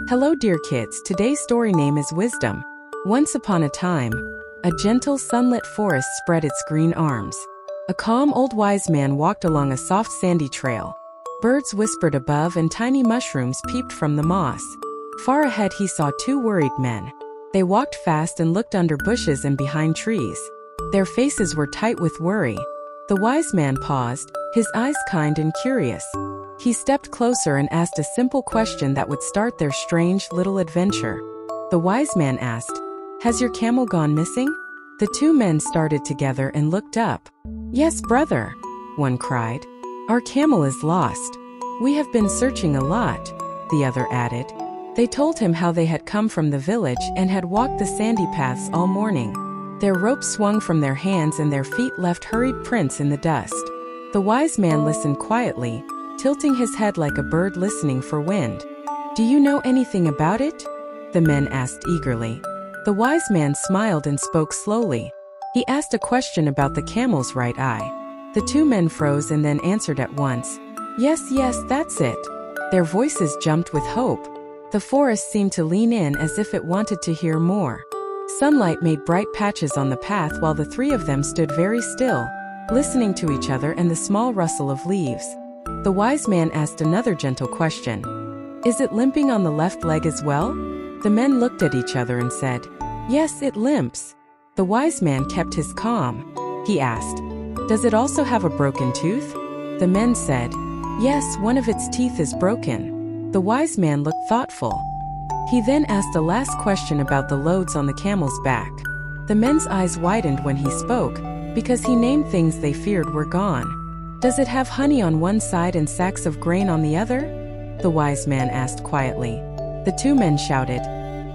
Hello dear kids, today's story name is Wisdom. Once upon a time, a gentle sunlit forest spread its green arms. A calm old wise man walked along a soft sandy trail. Birds whispered above and tiny mushrooms peeped from the moss. Far ahead he saw two worried men. They walked fast and looked under bushes and behind trees. Their faces were tight with worry. The wise man paused, his eyes kind and curious. He stepped closer and asked a simple question that would start their strange little adventure. The wise man asked, "Has your camel gone missing?" The two men started together and looked up. "Yes, brother," one cried. "Our camel is lost. We have been searching a lot," the other added. They told him how they had come from the village and had walked the sandy paths all morning. Their ropes swung from their hands and their feet left hurried prints in the dust. The wise man listened quietly, tilting his head like a bird listening for wind. "Do you know anything about it?" the men asked eagerly. The wise man smiled and spoke slowly. He asked a question about the camel's right eye. The two men froze and then answered at once. Yes, that's it." Their voices jumped with hope. The forest seemed to lean in as if it wanted to hear more. Sunlight made bright patches on the path while the three of them stood very still, listening to each other and the small rustle of leaves. The wise man asked another gentle question. "Is it limping on the left leg as well?" The men looked at each other and said, "Yes, it limps." The wise man kept his calm. He asked, "Does it also have a broken tooth?" The men said, "Yes, one of its teeth is broken." The wise man looked thoughtful. He then asked a last question about the loads on the camel's back. The men's eyes widened when he spoke, because he named things they feared were gone. "Does it have honey on one side and sacks of grain on the other?" the wise man asked quietly. The two men shouted,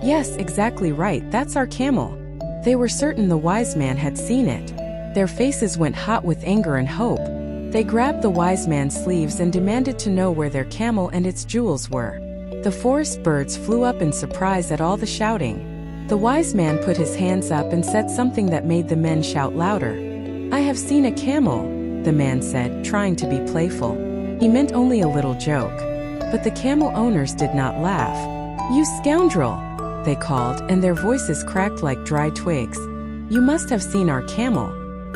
"Yes, exactly right, that's our camel." They were certain the wise man had seen it. Their faces went hot with anger and hope. They grabbed the wise man's sleeves and demanded to know where their camel and its jewels were. The forest birds flew up in surprise at all the shouting. The wise man put his hands up and said something that made the men shout louder. "I have seen a camel," the man said, trying to be playful. He meant only a little joke. But the camel owners did not laugh. "You scoundrel!" they called, and their voices cracked like dry twigs. "You must have seen our camel.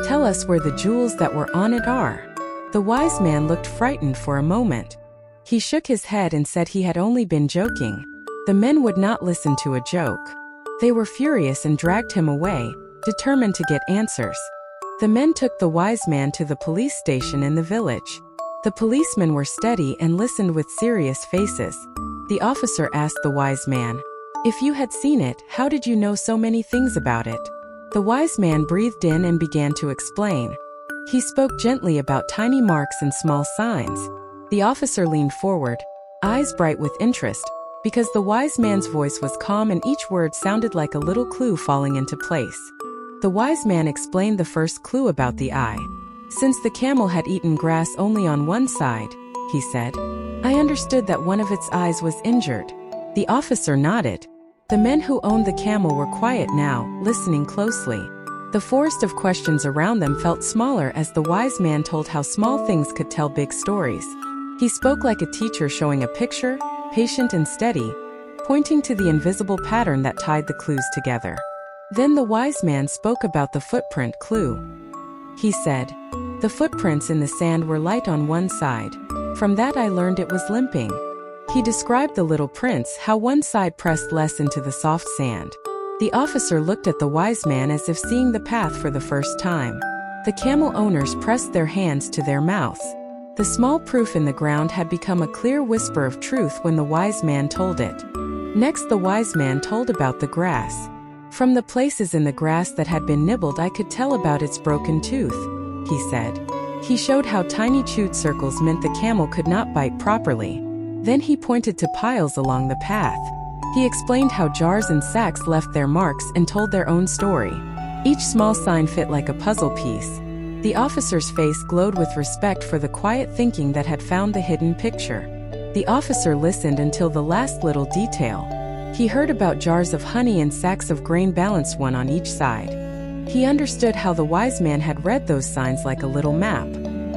Tell us where the jewels that were on it are." The wise man looked frightened for a moment. He shook his head and said he had only been joking. The men would not listen to a joke. They were furious and dragged him away, determined to get answers. The men took the wise man to the police station in the village. The policemen were steady and listened with serious faces. The officer asked the wise man, "If you had seen it, how did you know so many things about it?" The wise man breathed in and began to explain. He spoke gently about tiny marks and small signs. The officer leaned forward, eyes bright with interest, because the wise man's voice was calm and each word sounded like a little clue falling into place. The wise man explained the first clue about the eye. "Since the camel had eaten grass only on one side," he said, "I understood that one of its eyes was injured." The officer nodded. The men who owned the camel were quiet now, listening closely. The forest of questions around them felt smaller as the wise man told how small things could tell big stories. He spoke like a teacher showing a picture, patient and steady, pointing to the invisible pattern that tied the clues together. Then the wise man spoke about the footprint clue. He said, "The footprints in the sand were light on one side. From that I learned it was limping." He described the little prints, how one side pressed less into the soft sand. The officer looked at the wise man as if seeing the path for the first time. The camel owners pressed their hands to their mouths. The small proof in the ground had become a clear whisper of truth when the wise man told it. Next the wise man told about the grass. "From the places in the grass that had been nibbled I could tell about its broken tooth," he said. He showed how tiny chewed circles meant the camel could not bite properly. Then he pointed to piles along the path. He explained how jars and sacks left their marks and told their own story. Each small sign fit like a puzzle piece. The officer's face glowed with respect for the quiet thinking that had found the hidden picture. The officer listened until the last little detail. He heard about jars of honey and sacks of grain balanced one on each side. He understood how the wise man had read those signs like a little map.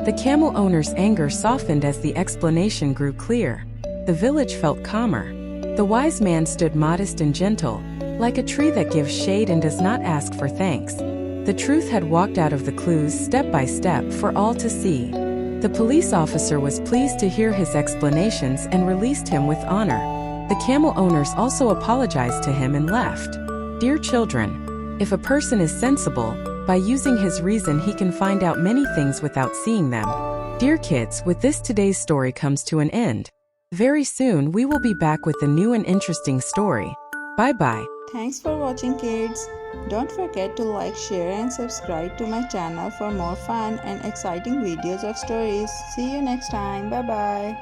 The camel owner's anger softened as the explanation grew clear. The village felt calmer. The wise man stood modest and gentle, like a tree that gives shade and does not ask for thanks. The truth had walked out of the clues step by step for all to see. The police officer was pleased to hear his explanations and released him with honor. The camel owners also apologized to him and left. Dear children, if a person is sensible, by using his reason he can find out many things without seeing them. Dear kids, with this today's story comes to an end. Very soon we will be back with a new and interesting story. Bye-bye. Thanks for watching, kids. Don't forget to like, share and subscribe to my channel for more fun and exciting videos of stories. See you next time. Bye-bye.